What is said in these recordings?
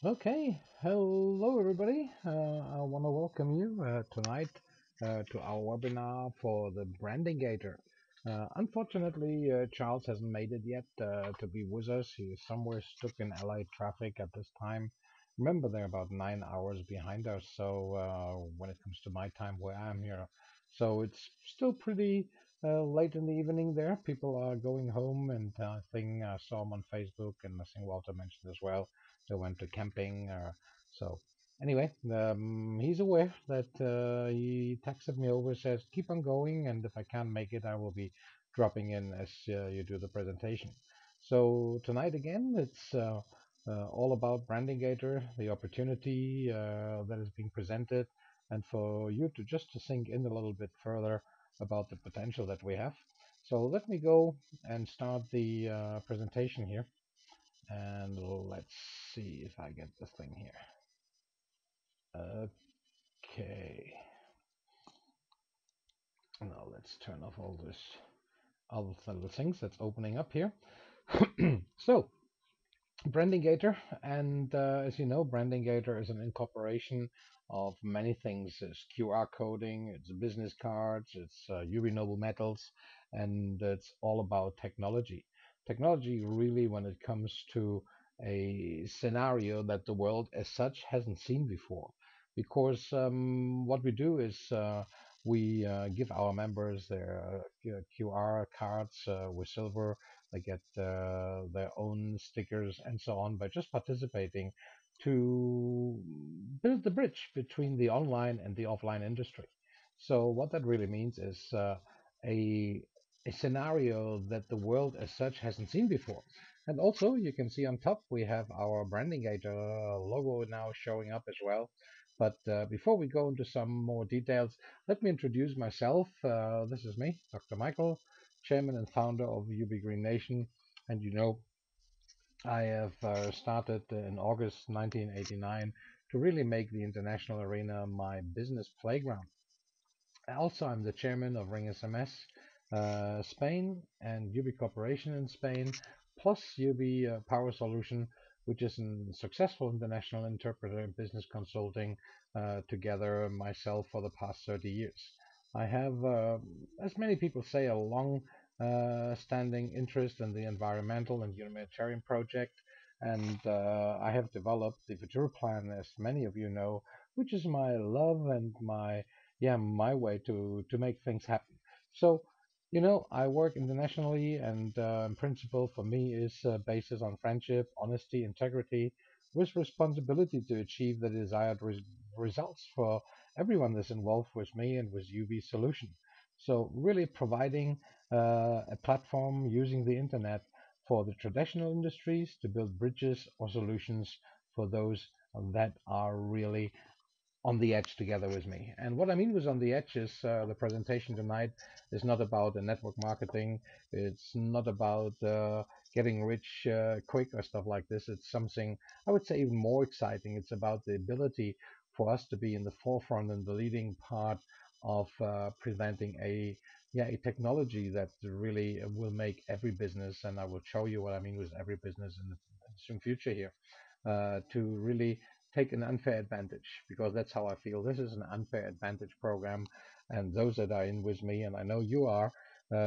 Okay, hello everybody. I want to welcome you tonight to our webinar for the Branding Gator. Unfortunately, Charles hasn't made it yet to be with us. He is somewhere stuck in LA traffic at this time. Remember, they're about 9 hours behind us. So when it comes to my time where I'm here, so it's still pretty late in the evening there. People are going home, and I think I saw him on Facebook, and I think Walter mentioned as well they went to camping. So anyway, he's aware that he texted me over, says keep on going, and if I can't make it, I will be dropping in as you do the presentation. So tonight again, it's all about Branding Gator, the opportunity that is being presented, and for you to just to sink in a little bit further about the potential that we have. So let me go and start the presentation here. And let's see if I get the thing here. Okay. Now let's turn off all this other little things that's opening up here. So, Branding Gator, and as you know, Branding Gator is an incorporation of many things. It's QR coding, it's business cards, it's UV noble metals, and it's all about technology. Technology, really, when it comes to a scenario that the world as such hasn't seen before. Because what we do is we give our members their QR cards with silver. They get their own stickers and so on by just participating to build the bridge between the online and the offline industry. So what that really means is a a scenario that the world as such hasn't seen before. And also, you can see on top we have our branding Gator logo now showing up as well. But before we go into some more details, let me introduce myself. This is me, Dr. Michael, chairman and founder of UB Green Nation. And you know, I have started in August 1989 to really make the international arena my business playground. Also, I'm the chairman of Ring SMS Spain and UB Corporation in Spain, plus UB Power Solution, which is a successful international interpreter in business consulting together myself for the past 30 years. I have, as many people say, a long standing interest in the environmental and humanitarian project, and I have developed the Future Plan, as many of you know, which is my love and my way to make things happen. So, you know, I work internationally, and in principle, for me, is basis on friendship, honesty, integrity, with responsibility to achieve the desired results for everyone that's involved with me and with UV Solution. So, really providing a platform using the internet for the traditional industries to build bridges or solutions for those that are really on the edge together with me. And what I mean was on the edge is the presentation tonight is not about the network marketing. It's not about getting rich quick or stuff like this. It's something I would say even more exciting. It's about the ability for us to be in the forefront and the leading part of presenting a technology that really will make every business, and I will show you what I mean with every business in the soon future here, to really take an unfair advantage, because that's how I feel. This is an unfair advantage program, and those that are in with me, and I know you are,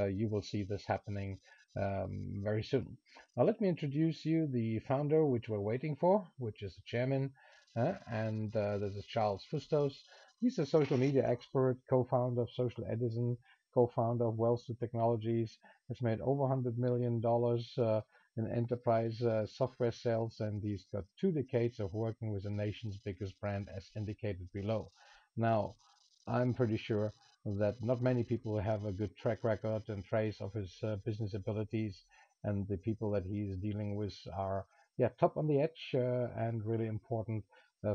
you will see this happening very soon. Now, let me introduce you the founder, which we're waiting for, which is the chairman, and this is Charles Fustos. He's a social media expert, co-founder of Social Edison, co-founder of Wellstar Technologies, has made over $100 million in enterprise software sales, and he's got 2 decades of working with the nation's biggest brand, as indicated below. Now, I'm pretty sure that not many people have a good track record and trace of his business abilities, and the people that he's dealing with are, top on the edge, and really important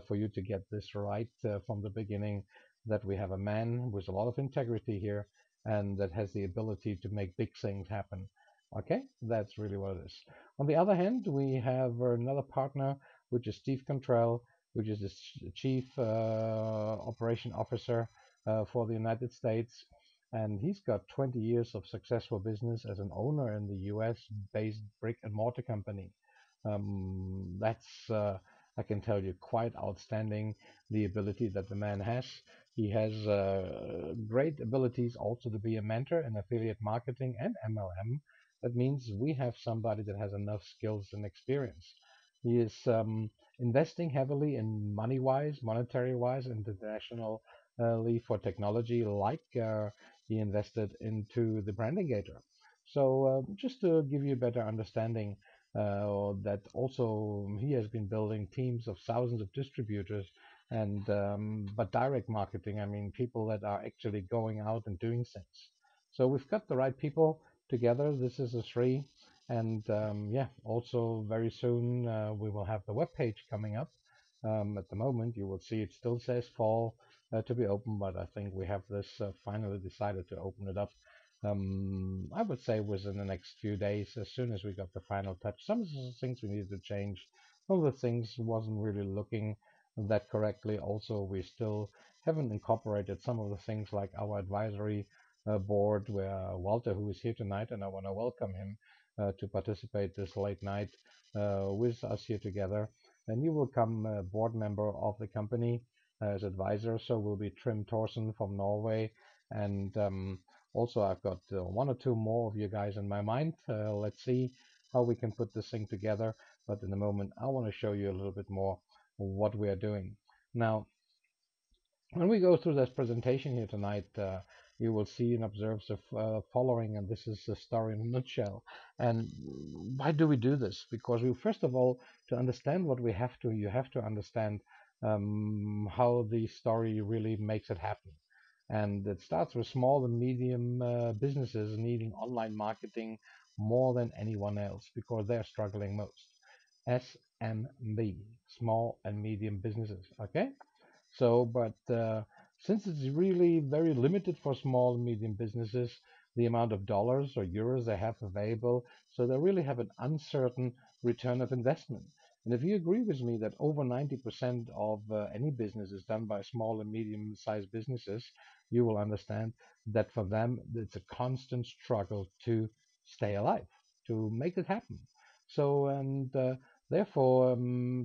for you to get this right from the beginning. That we have a man with a lot of integrity here, and that has the ability to make big things happen. Okay, that's really what it is. On the other hand, we have another partner, which is Steve Contrell, which is the Chief Operation Officer for the United States. And he's got 20 years of successful business as an owner in the US based brick and mortar company. That's I can tell you quite outstanding the ability that the man has. He has great abilities also to be a mentor in affiliate marketing and MLM. That means we have somebody that has enough skills and experience. He is investing heavily in money wise, monetary wise, internationally for technology, like he invested into the branding gator. So, just to give you a better understanding, that also he has been building teams of thousands of distributors and but direct marketing, I mean people that are actually going out and doing things. So we've got the right people together. This is a three, and yeah, also very soon we will have the web page coming up. At the moment, you will see it still says fall to be open, but I think we have this finally decided to open it up. I would say within the next few days, as soon as we got the final touch. Some of the things we needed to change. Some of the things wasn't really looking that correctly. Also, we still haven't incorporated some of the things like our advisory board, where Walter, who is here tonight, and I want to welcome him to participate this late night with us here together. And you will come a board member of the company as advisor. So will be Trim Thorsen from Norway, and also I've got one or two more of you guys in my mind. Let's see how we can put this thing together. But in the moment, I want to show you a little bit more what we are doing. Now, when we go through this presentation here tonight, you will see and observe the following, and this is the story in a nutshell. And why do we do this? Because we, first of all, to understand what we have to, you have to understand how the story really makes it happen. And it starts with small and medium businesses needing online marketing more than anyone else because they're struggling most. SMB, small and medium businesses. Okay? So, but since it's really very limited for small and medium businesses, the amount of dollars or euros they have available, so they really have an uncertain return of investment. And if you agree with me that over 90% of any business is done by small and medium-sized businesses, you will understand that for them it's a constant struggle to stay alive, to make it happen. So, and therefore,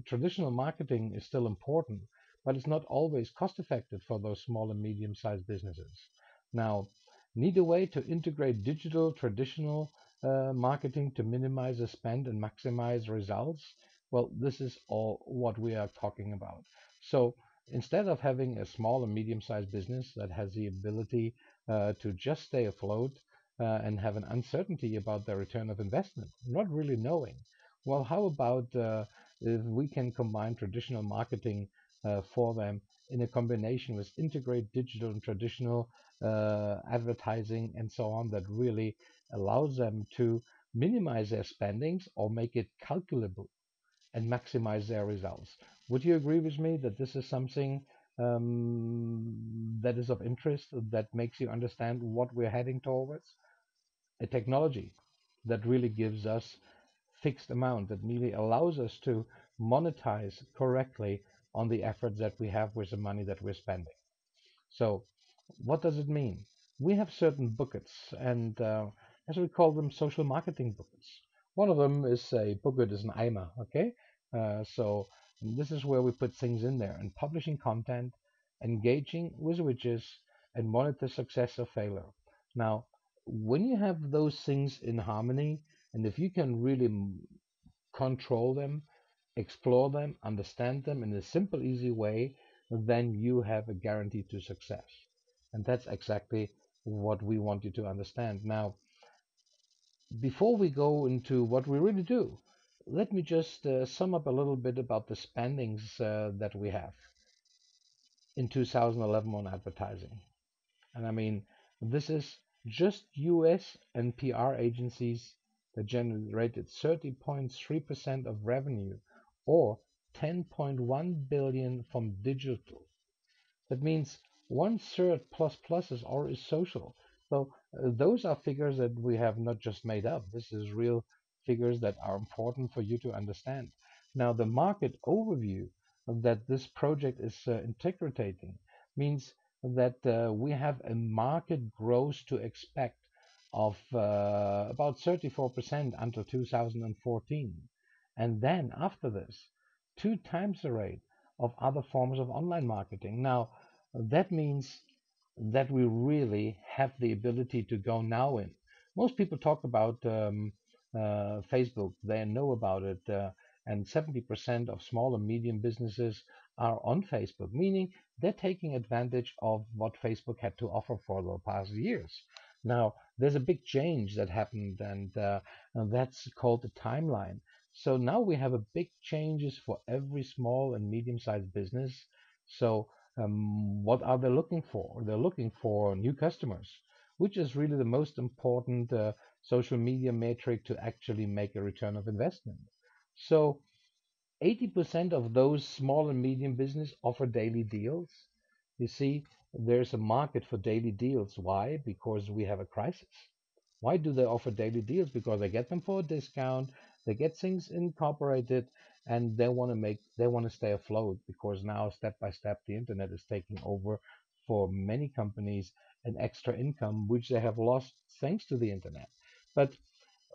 traditional marketing is still important, but it's not always cost effective for those small and medium sized businesses. Now, need a way to integrate digital traditional marketing to minimize the spend and maximize results? Well, this is all what we are talking about. So instead of having a small and medium sized business that has the ability to just stay afloat and have an uncertainty about their return of investment, not really knowing, well, how about if we can combine traditional marketing for them in a combination with integrate digital and traditional advertising and so on that really allows them to minimize their spendings or make it calculable and maximize their results. Would you agree with me that this is something that is of interest, that makes you understand what we're heading towards? A technology that really gives us fixed amount, that really allows us to monetize correctly on the efforts that we have with the money that we're spending. So, what does it mean? We have certain buckets, and as we call them, social marketing buckets. One of them is a bucket is an Eimer, okay? So this is where we put things in there and publishing content, engaging with widgets, and monitor success or failure. Now, when you have those things in harmony, and if you can really control them, explore them, understand them in a simple, easy way, then you have a guarantee to success. And that's exactly what we want you to understand. Now, before we go into what we really do, let me just sum up a little bit about the spendings that we have in 2011 on advertising. And I mean, this is just US and PR agencies that generated 30.3% of revenue or 10.1 billion from digital. That means one third plus plus is already social. So those are figures that we have not just made up. This is real figures that are important for you to understand. Now, the market overview that this project is integrating means that we have a market growth to expect of about 34% until 2014. And then after this, two times the rate of other forms of online marketing. Now, that means that we really have the ability to go now in. Most people talk about Facebook, they know about it, and 70% of small and medium businesses are on Facebook, meaning they're taking advantage of what Facebook had to offer for the past years. Now, there's a big change that happened, and that's called the timeline. So now we have a big changes for every small and medium-sized business. So what are they looking for? They're looking for new customers, which is really the most important social media metric to actually make a return of investment. So 80% of those small and medium business offer daily deals. You see, there's a market for daily deals. Why? Because we have a crisis. Why do they offer daily deals? Because they get them for a discount, they get things incorporated, and they want to stay afloat because now step by step the internet is taking over for many companies an extra income which they have lost thanks to the internet. But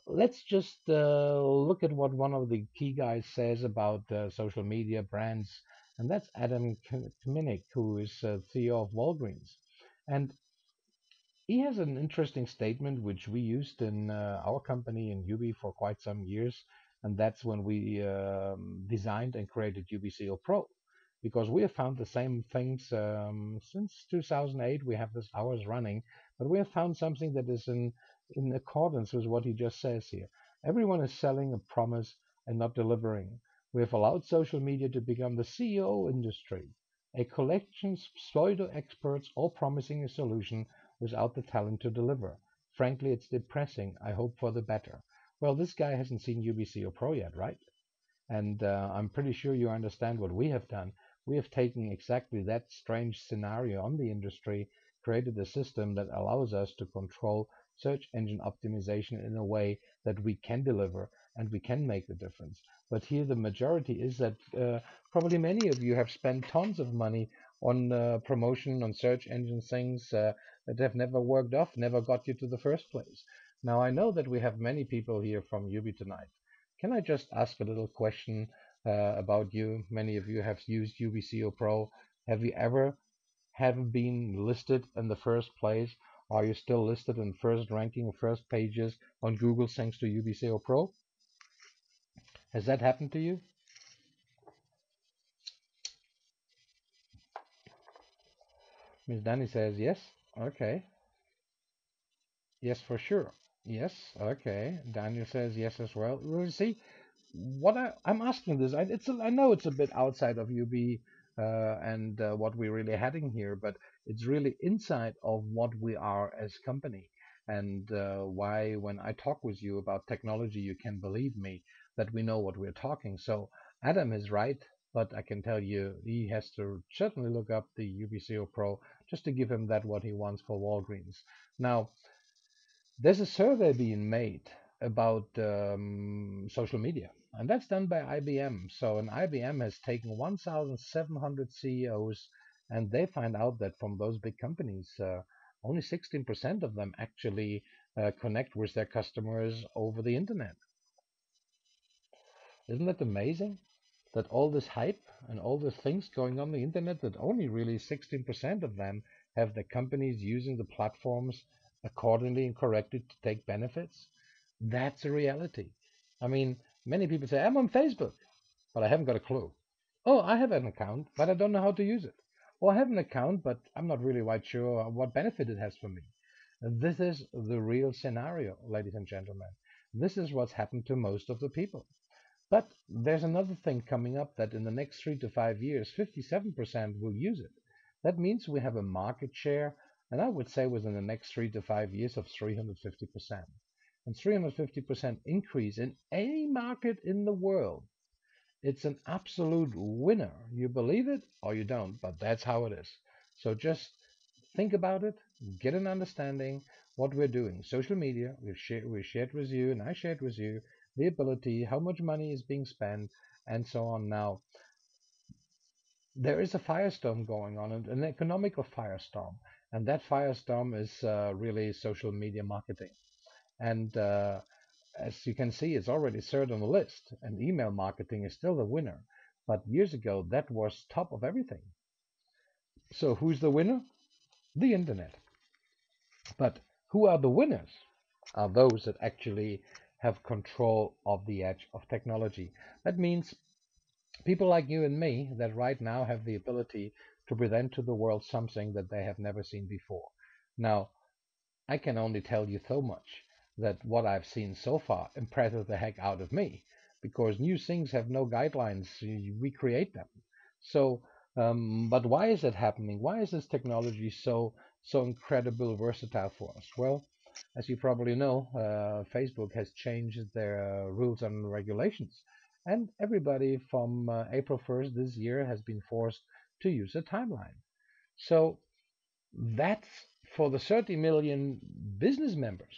let's just look at what one of the key guys says about social media brands, and that's Adam Kminik, who is CEO of Walgreens. And he has an interesting statement which we used in our company in UB for quite some years, and that's when we designed and created UBCO Pro, because we have found the same things since 2008. We have this hours running, but we have found something that is in accordance with what he just says here. Everyone is selling a promise and not delivering. We have allowed social media to become the CEO industry, a collection of pseudo experts all promising a solution without the talent to deliver. Frankly, it's depressing. I hope for the better. Well, this guy hasn't seen UBC or Pro yet, right? And I'm pretty sure you understand what we have done. We have taken exactly that strange scenario on the industry, created a system that allows us to control search engine optimization in a way that we can deliver and we can make the difference. But here the majority is that probably many of you have spent tons of money on promotion on search engine things that have never worked off, never got you to the first place. Now I know that we have many people here from UB tonight. Can I just ask a little question about you? Many of you have used UBCO Pro. Have you ever have been listed in the first place? Are you still listed in first ranking, first pages on Google thanks to UBCO Pro? Has that happened to you? Miss Danny says yes. Okay. Yes, for sure. Yes. Okay. Daniel says yes as well. Well, see, I'm asking this, I know it's a bit outside of UB and what we're really heading here, but it's really inside of what we are as company, and why when I talk with you about technology, you can believe me that we know what we're talking. So Adam is right, but I can tell you he has to certainly look up the UBCO Pro just to give him that what he wants for Walgreens. Now, there's a survey being made about social media, and that's done by IBM. So, an IBM has taken 1,700 CEOs, and they find out that from those big companies, only 16% of them actually connect with their customers over the internet. Isn't that amazing? That all this hype and all the things going on the internet, that only really 16% of them have the companies using the platforms accordingly and correctly to take benefits. That's a reality. I mean, many people say, I'm on Facebook, but I haven't got a clue. Oh, I have an account, but I don't know how to use it. Or I have an account, but I'm not really quite sure what benefit it has for me. This is the real scenario, ladies and gentlemen. This is what's happened to most of the people. But there's another thing coming up that in the next 3 to 5 years, 57% will use it. That means we have a market share, and I would say within the next 3 to 5 years of 350%. And 350% increase in any market in the world. It's an absolute winner. You believe it or you don't, but that's how it is. So just think about it, get an understanding what we're doing. Social media, we shared with you, and I shared with you the ability, how much money is being spent, and so on. Now, there is a firestorm going on, an economical firestorm, and that firestorm is really social media marketing. And as you can see, it's already third on the list, and email marketing is still the winner. But years ago, that was top of everything. So who's the winner? The internet. But who are the winners? Are those that actually have control of the edge of technology. That means people like you and me that right now have the ability to present to the world something that they have never seen before. Now, I can only tell you so much that what I've seen so far impresses the heck out of me because new things have no guidelines. We create them. So, but why is it happening? Why is this technology so incredible versatile for us? Well, as you probably know, Facebook has changed their rules and regulations, and everybody from April 1st this year has been forced to use a timeline. So that's for the 30 million business members.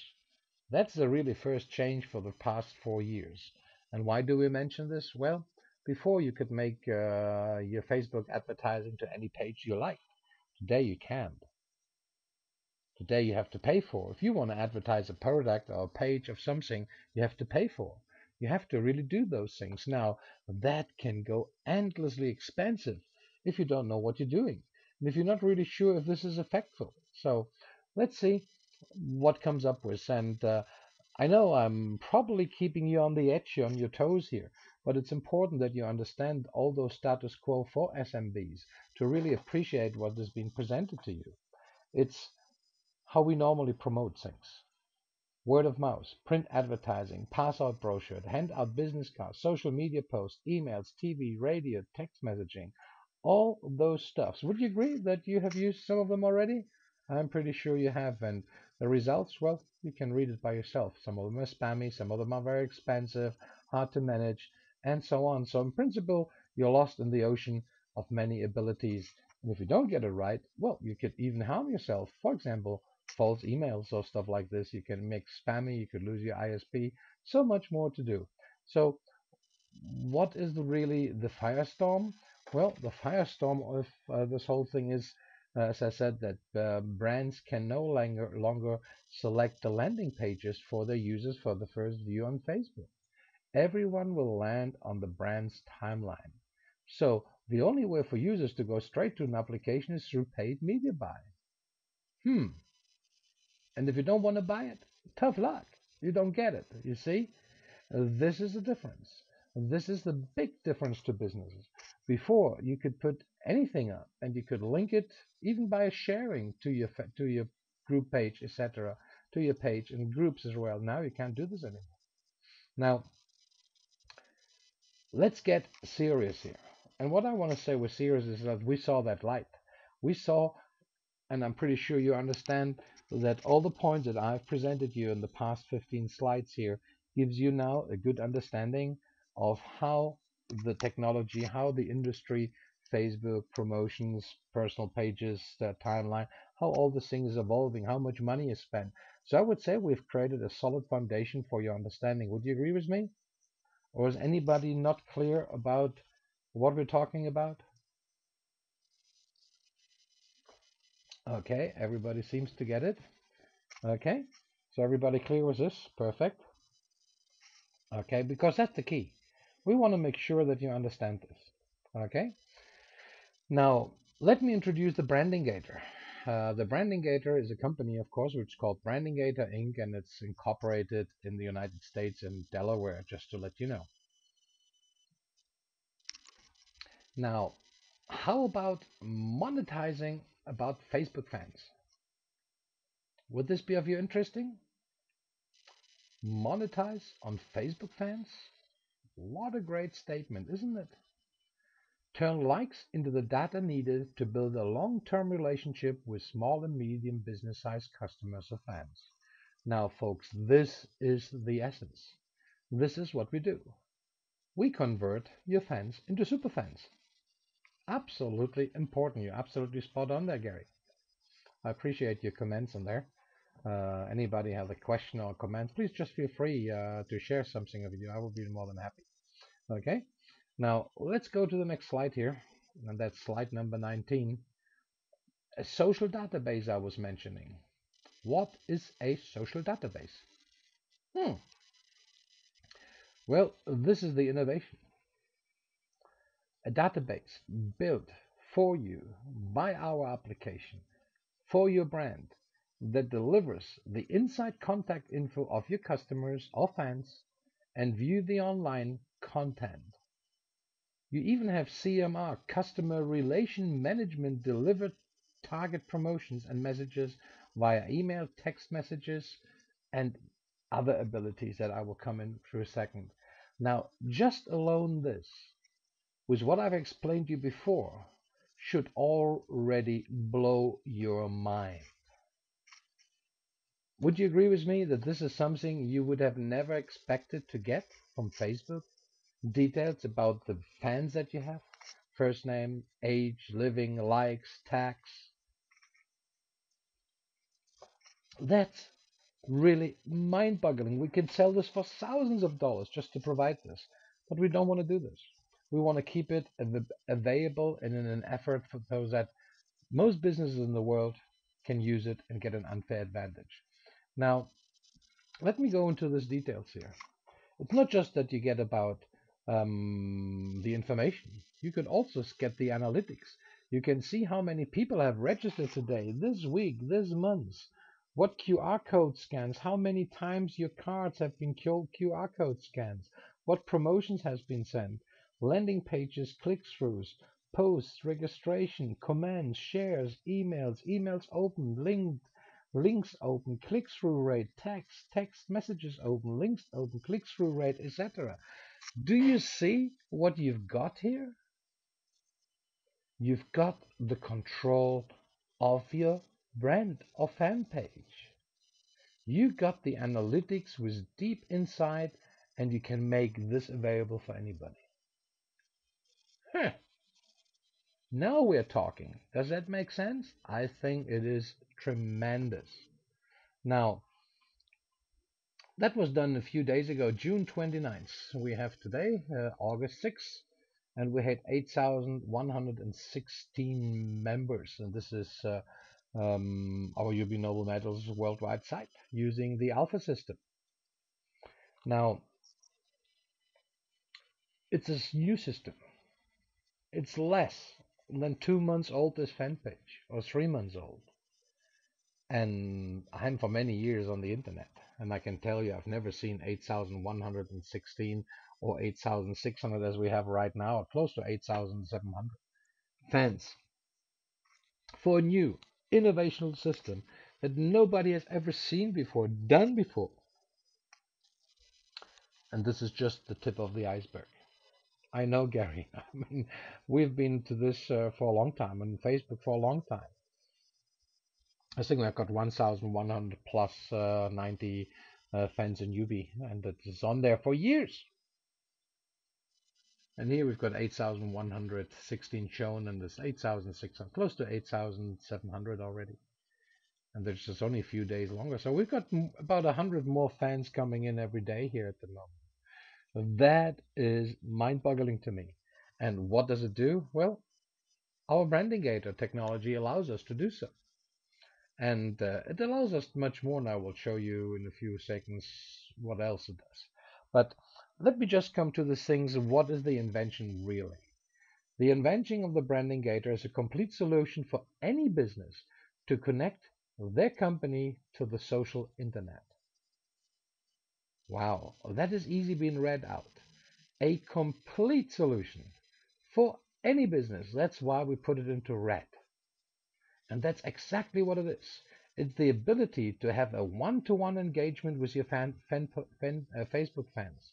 That's the really first change for the past 4 years. And why do we mention this? Well, before you could make your Facebook advertising to any page you like. Today you can't. Today you have to pay for. If you want to advertise a product or a page of something, you have to pay for. You have to really do those things. Now, that can go endlessly expensive if you don't know what you're doing. And if you're not really sure if this is effective. So let's see what comes up with. And I know I'm probably keeping you on the edge, on your toes here, but it's important that you understand all those status quo for SMBs to really appreciate what is being presented to you. It's how we normally promote things. Word of mouth, print advertising, pass out brochures, hand out business cards, social media posts, emails, TV, radio, text messaging, all those stuffs. Would you agree that you have used some of them already? I'm pretty sure you have. And the results, well, you can read it by yourself. Some of them are spammy, some of them are very expensive, hard to manage, and so on. So, in principle, you're lost in the ocean of many abilities. And if you don't get it right, well, you could even harm yourself. For example, false emails or stuff like this. You can make spammy, you could lose your ISP. So much more to do. So, what is really the firestorm? Well, the firestorm of this whole thing is, as I said, that brands can no longer select the landing pages for their users for the first view on Facebook. Everyone will land on the brand's timeline. So the only way for users to go straight to an application is through paid media buy. Hmm. And if you don't want to buy it, tough luck. You don't get it. You see? This is the difference. This is the big difference to businesses. Before, you could put anything up and you could link it even by sharing to your group page, etc., to your page and groups as well. Now you can't do this anymore. Now, let's get serious here. And what I want to say with serious is that we saw that light. We saw, and I'm pretty sure you understand that all the points that I've presented you in the past 15 slides here gives you now a good understanding of how the technology, how the industry, Facebook, promotions, personal pages, timeline, how all this thing is evolving, how much money is spent. So I would say we've created a solid foundation for your understanding. Would you agree with me? Or is anybody not clear about what we're talking about? Okay, everybody seems to get it. Okay, so everybody clear with this? Perfect. Okay, because that's the key. We want to make sure that you understand this. Okay, now let me introduce the Branding Gator. The Branding Gator is a company, of course, which is called Branding Gator Inc., and it's incorporated in the United States and Delaware, just to let you know. Now, how about monetizing about Facebook fans? Would this be of your interesting? Monetize on Facebook fans? What a great statement, isn't it? Turn likes into the data needed to build a long-term relationship with small and medium business-sized customers or fans. Now, folks, this is the essence. This is what we do. We convert your fans into superfans. Absolutely important. You're absolutely spot on there, Gary. I appreciate your comments on there. Anybody have a question or comment, please just feel free to share something with you. I will be more than happy. Okay. Now let's go to the next slide here, and that's slide number 19. A social database I was mentioning. What is a social database? Hmm. Well, this is the innovation. A database built for you by our application for your brand that delivers the inside contact info of your customers or fans and view the online content. You even have CMR, customer relation management, delivered target promotions and messages via email, text messages, and other abilities that I will come in through a second. Now, just alone this, with what I've explained to you before, should already blow your mind. Would you agree with me that this is something you would have never expected to get from Facebook? Details about the fans that you have, first name, age, living, likes, tags. That's really mind boggling. We can sell this for thousands of dollars just to provide this, but we don't want to do this. We want to keep it available and in an effort for those that most businesses in the world can use it and get an unfair advantage. Now, let me go into these details here. It's not just that you get about the information. You can also get the analytics. You can see how many people have registered today, this week, this month. What QR code scans, how many times your cards have been QR code scans, what promotions has been sent, landing pages, click-throughs, posts, registration, comments, shares, emails opened, links open, click-through rate, text messages open, links open, click-through rate, etc. Do you see what you've got here? You've got the control of your brand or fan page. You got the analytics with deep insight, and you can make this available for anybody. Huh. Now we're talking. Does that make sense? I think it is tremendous. Now, that was done a few days ago, June 29th. We have today, August 6th, and we had 8,116 members. And this is our UB Noble Metals worldwide site using the Alpha system. Now, it's a new system. It's less than 2 months old, this fan page, or 3 months old. And I'm for many years on the internet, and I can tell you I've never seen 8,116 or 8,600 as we have right now, or close to 8,700 fans for a new innovational system that nobody has ever seen before, done before. And this is just the tip of the iceberg. I know, Gary. I mean, we've been to this for a long time on Facebook for a long time. I think we've got 1,100 plus 90 fans in UB, and it is on there for years. And here we've got 8,116 shown, and there's 8,600, close to 8,700 already. And there's just only a few days longer. So we've got about 100 more fans coming in every day here at the moment. That is mind-boggling to me. And what does it do? Well, our branding Gator technology allows us to do so. And it allows us much more, and I will show you in a few seconds what else it does. But let me just come to the things. What is the invention really? The invention of the branding Gator is a complete solution for any business to connect their company to the social internet. Wow, that is easy being read out. A complete solution for any business. That's why we put it into red. And that's exactly what it is. It's the ability to have a one-to-one engagement with your Facebook fans.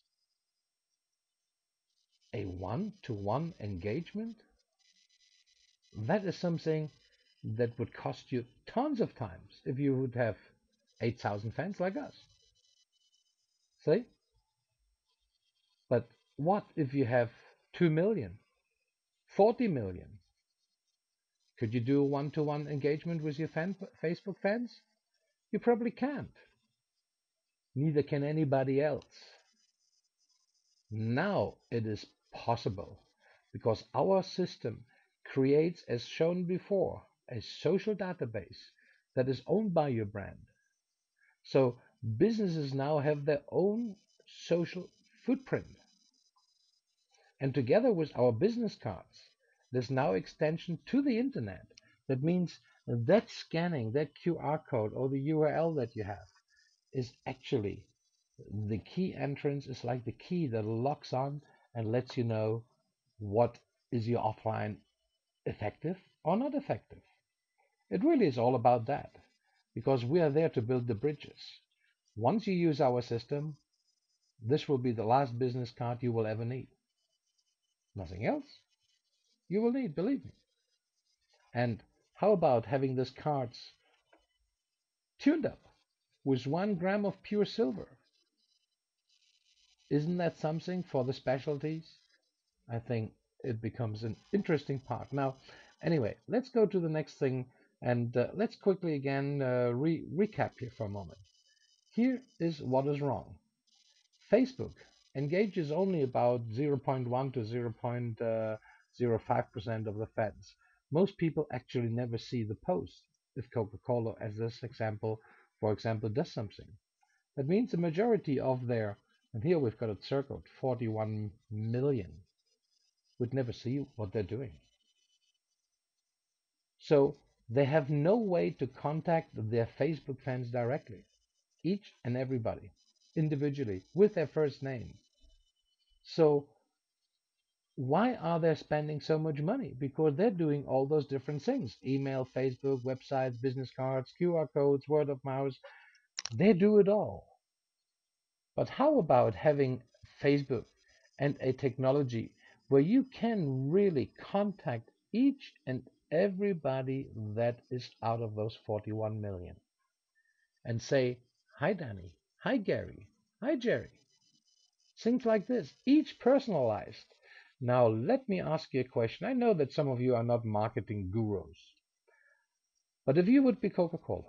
A one-to-one engagement? That is something that would cost you tons of times if you would have 8,000 fans like us. See? But what if you have 2 million, 40 million? Could you do a one-to-one engagement with your Facebook fans? You probably can't. Neither can anybody else. Now it is possible because our system creates, as shown before, a social database that is owned by your brand. So businesses now have their own social footprint. And together with our business cards, there's now extension to the internet. That means that scanning, that QR code or the URL that you have is actually the key entrance, is like the key that locks on and lets you know what is your offline effective or not effective. It really is all about that because we are there to build the bridges. Once you use our system, this will be the last business card you will ever need. Nothing else you will need, believe me. And how about having these cards tuned up with 1 gram of pure silver? Isn't that something for the specialties? I think it becomes an interesting part. Now, anyway, let's go to the next thing and let's quickly again recap here for a moment. Here is what is wrong. Facebook engages only about 0.1 to 0.05% of the fans. Most people actually never see the post if Coca-Cola, as this example, for example, does something. That means the majority of their, and here we've got it circled, 41 million, would never see what they're doing. So they have no way to contact their Facebook fans directly, each and everybody, individually, with their first name. So why are they spending so much money? Because they're doing all those different things: email, Facebook, websites, business cards, QR codes, word of mouth. They do it all. But how about having Facebook and a technology where you can really contact each and everybody that is out of those 41 million and say, hi, Danny. Hi, Gary. Hi, Jerry. Things like this, each personalized. Now, let me ask you a question. I know that some of you are not marketing gurus, but if you would be Coca-Cola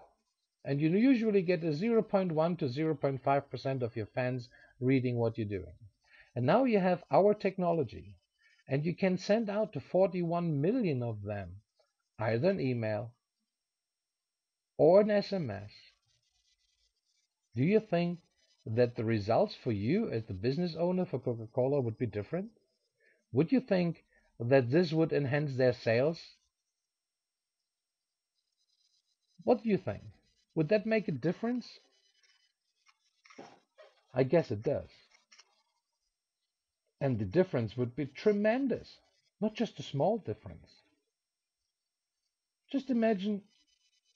and you usually get a 0.1 to 0.5% of your fans reading what you're doing, and now you have our technology and you can send out to 41 million of them either an email or an SMS, do you think that the results for you as the business owner for Coca-Cola would be different? Would you think that this would enhance their sales? What do you think? Would that make a difference? I guess it does. And the difference would be tremendous, not just a small difference. Just imagine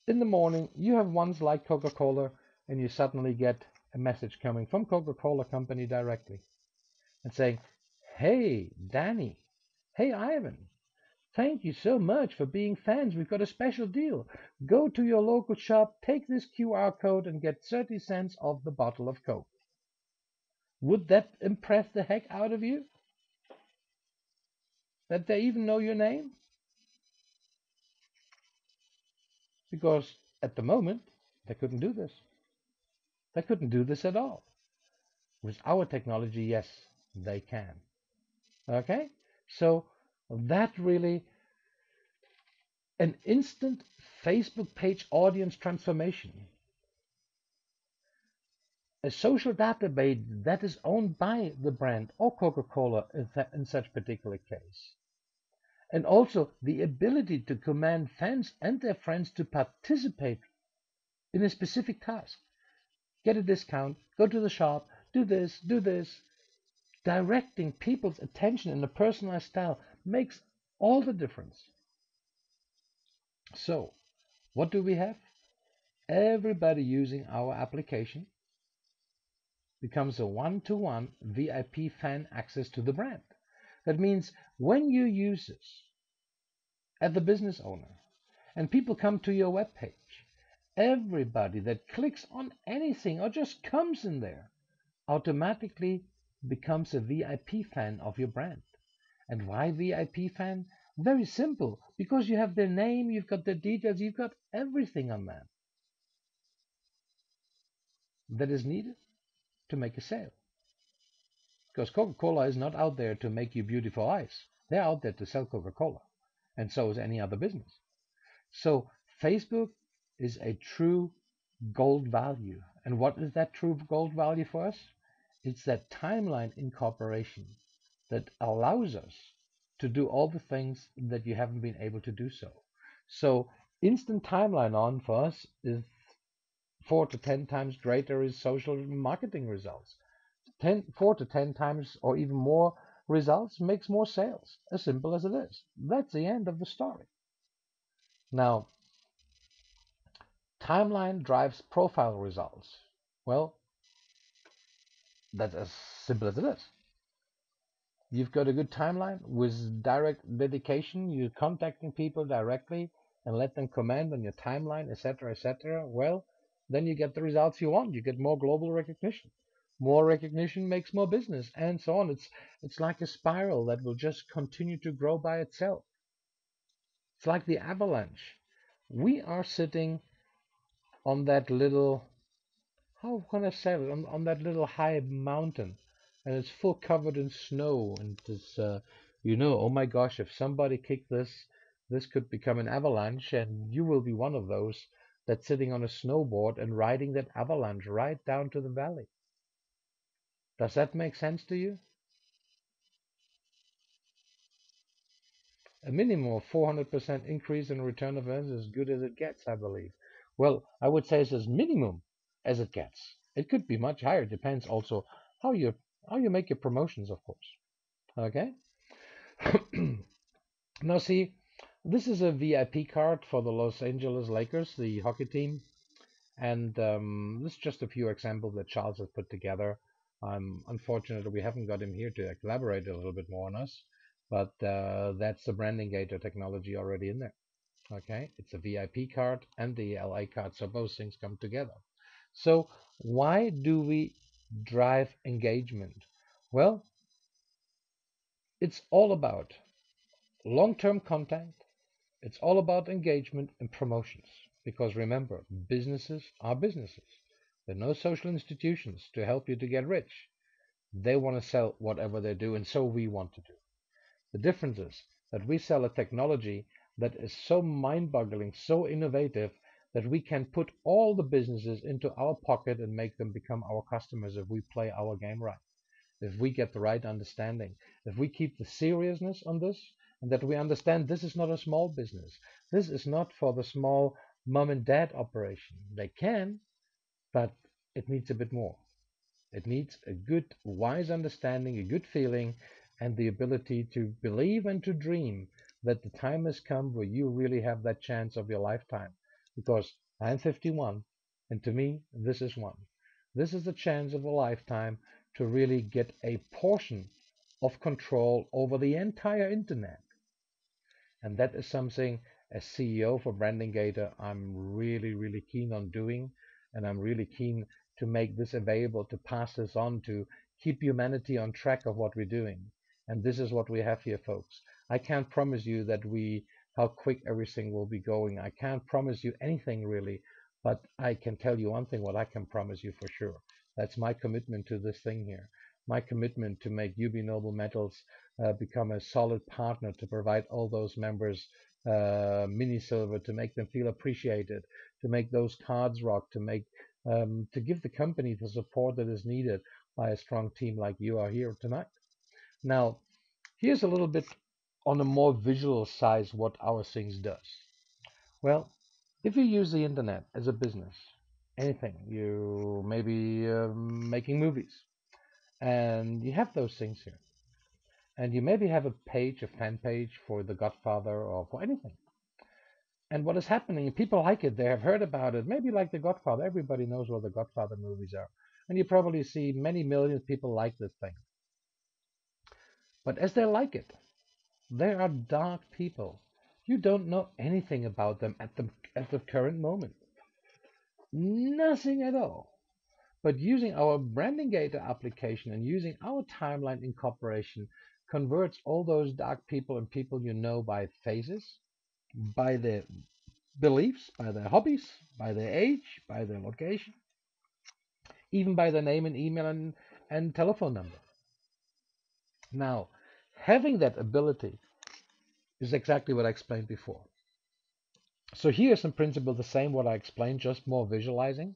in the morning you have ones like Coca-Cola and you suddenly get a message coming from Coca-Cola company directly and saying, hey, Danny, hey, Ivan, thank you so much for being fans. We've got a special deal. Go to your local shop, take this QR code, and get 30 cents off the bottle of Coke. Would that impress the heck out of you? That they even know your name? Because at the moment, they couldn't do this. They couldn't do this at all. With our technology, yes, they can. Okay? So that really an instant Facebook page audience transformation, a social database that is owned by the brand or Coca-Cola in such particular case. And also the ability to command fans and their friends to participate in a specific task. Get a discount, go to the shop, do this, do this. Directing people's attention in a personalized style makes all the difference. So, what do we have? Everybody using our application becomes a one-to-one VIP fan access to the brand. That means when you use this as the business owner and people come to your webpage, everybody that clicks on anything or just comes in there automatically becomes a VIP fan of your brand. And why VIP fan? Very simple, because you have their name, you've got their details, you've got everything on that is needed to make a sale. Because Coca-Cola is not out there to make you beautiful ice. They're out there to sell Coca-Cola. And so is any other business. So Facebook is a true gold value. And what is that true gold value for us? It's that timeline incorporation. that allows us to do all the things that you haven't been able to do so. So instant timeline on for us is 4 to 10 times greater is social marketing results. 4 to 10 times or even more results makes more sales. As simple as it is. That's the end of the story. Now, timeline drives profile results. Well, that's as simple as it is. You've got a good timeline with direct dedication. You're contacting people directly and let them comment on your timeline, etc., etc. Well, then you get the results you want. You get more global recognition. More recognition makes more business, and so on. It's like a spiral that will just continue to grow by itself. It's like the avalanche. We are sitting on that little, how can I say it, on that little high mountain, and it's full covered in snow, and it's oh my gosh, if somebody kicked this, this could become an avalanche, and you will be one of those that's sitting on a snowboard and riding that avalanche right down to the valley. Does that make sense to you? A minimum of 400% increase in return of earnings is as good as it gets, I believe. Well, I would say it's as minimum as it gets. It could be much higher. Depends also how you how you make your promotions, of course. Okay. Now, see, this is a VIP card for the Los Angeles Lakers, the hockey team, and this is just a few examples that Charles has put together. Unfortunately, we haven't got him here to collaborate a little bit more on us, but that's the branding gator technology already in there. Okay, it's a VIP card and the LA card, so both things come together. So why do we drive engagement? Well, it's all about long-term content. It's all about engagement and promotions. Because remember, businesses are businesses. There are no social institutions to help you to get rich. They want to sell whatever they do, and so we want to do. The difference is that we sell a technology that is so mind-boggling, so innovative, that we can put all the businesses into our pocket and make them become our customers if we play our game right, if we get the right understanding, if we keep the seriousness on this, and that we understand this is not a small business. This is not for the small mom and dad operation. They can, but it needs a bit more. It needs a good, wise understanding, a good feeling, and the ability to believe and to dream that the time has come where you really have that chance of your lifetime. Because I'm 51, and to me, this is one. This is the chance of a lifetime to really get a portion of control over the entire internet. And that is something as CEO for Branding Gator, I'm really, really keen on doing. And I'm really keen to make this available, to pass this on, to keep humanity on track of what we're doing. And this is what we have here, folks. I can't promise you how quick everything will be going. I can't promise you anything really, but I can tell you one thing, what I can promise you for sure. That's my commitment to this thing here. My commitment to make UB Noble Metals become a solid partner to provide all those members mini silver, to make them feel appreciated, to make those cards rock, to give the company the support that is needed by a strong team like you are here tonight. Now, here's a little bit on a more visual size what our things does. Well, if you use the internet as a business, anything, you maybe making movies, and you have those things here, and you maybe have a page, a fan page for The Godfather or for anything. And what is happening, people like it, they have heard about it, maybe like The Godfather, everybody knows what the Godfather movies are. And you probably see many millions of people like this thing. But as they like it, they are dark people. You don't know anything about them at the current moment. Nothing at all. But using our branding gator application and using our timeline incorporation converts all those dark people and people you know by faces, by their beliefs, by their hobbies, by their age, by their location, even by their name and email and telephone number. Now, having that ability is exactly what I explained before. So here is in principle the same what I explained, just more visualizing.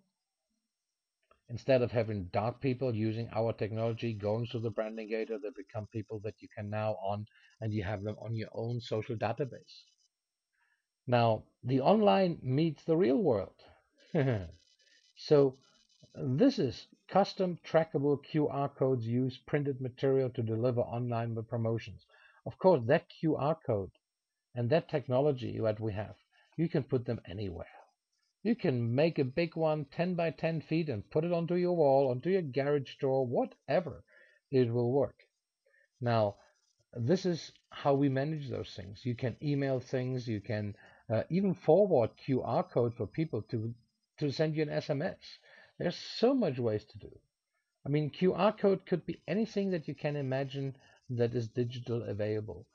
Instead of having dark people using our technology going through the branding gator, they become people that you can now on and you have them on your own social database. Now, the online meets the real world. So this is custom trackable QR codes use printed material to deliver online with promotions. Of course, that QR code and that technology that we have, you can put them anywhere. You can make a big one 10 by 10 feet and put it onto your wall, onto your garage door, whatever. It will work. Now, this is how we manage those things. You can email things. You can even forward QR code for people to send you an SMS. There's so much ways to do. I mean, QR code could be anything that you can imagine that is digital available.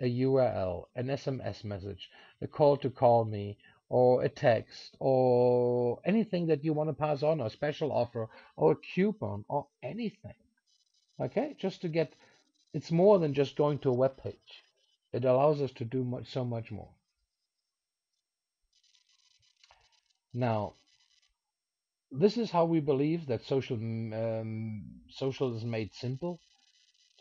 A URL, an SMS message, a call to call me, or a text, or anything that you want to pass on, or a special offer, or a coupon, or anything. Okay, just to get it's more than just going to a web page. It allows us to do so much more. Now, this is how we believe that social is made simple.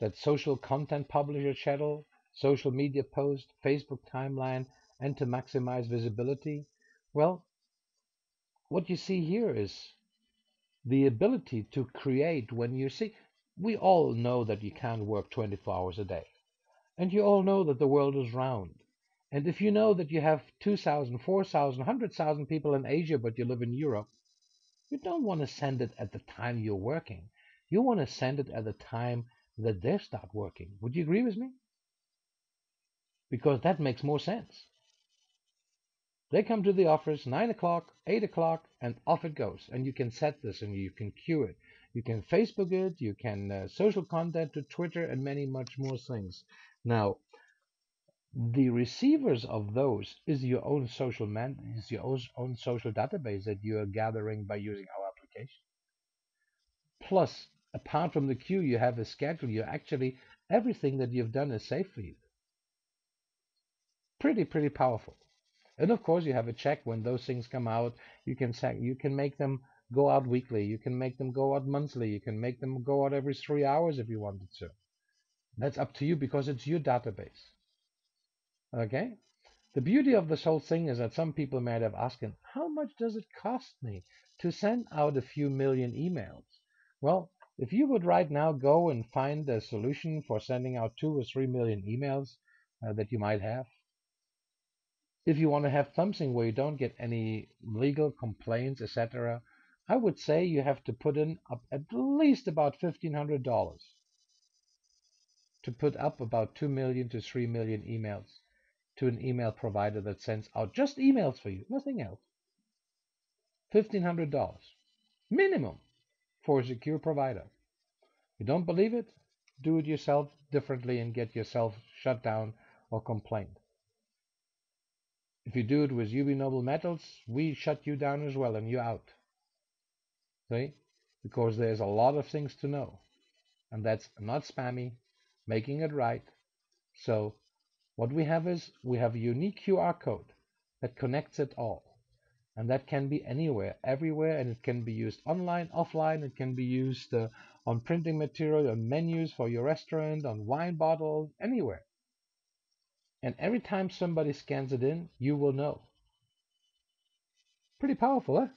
That social content publisher channel, social media post, Facebook timeline, and to maximize visibility. Well, what you see here is the ability to create when you see. We all know that you can't work 24 hours a day. And you all know that the world is round. And if you know that you have 2,000, 4,000, 100,000 people in Asia, but you live in Europe, you don't want to send it at the time you're working. You want to send it at the time that they start working. Would you agree with me? Because that makes more sense. They come to the office 9 o'clock, 8 o'clock, and off it goes. And you can set this and you can queue it. You can Facebook it, you can social content to Twitter, and many much more things. Now, the receivers of those is your own is your own social database that you are gathering by using our application. Plus, apart from the queue, you have a schedule. You actually everything that you've done is safe for you. Pretty powerful. And of course, you have a check when those things come out. You can make them go out weekly. You can make them go out monthly. You can make them go out every 3 hours if you wanted to. That's up to you because it's your database. Okay? The beauty of this whole thing is that some people might have asked, how much does it cost me to send out a few million emails? Well, if you would right now go and find a solution for sending out 2 or 3 million emails that you might have, if you want to have something where you don't get any legal complaints, etc., I would say you have to put in up at least about $1,500 to put up about 2 million to 3 million emails to an email provider that sends out just emails for you, nothing else. $1,500 minimum for a secure provider. You don't believe it? Do it yourself differently and get yourself shut down or complained. If you do it with UB Noble Metals, we shut you down as well and you're out. See? Because there's a lot of things to know. And that's not spammy, making it right. So what we have is we have a unique QR code that connects it all. And that can be anywhere, everywhere, and it can be used online, offline. It can be used on printing material, on menus for your restaurant, on wine bottles, anywhere. And every time somebody scans it in, you will know. Pretty powerful, eh?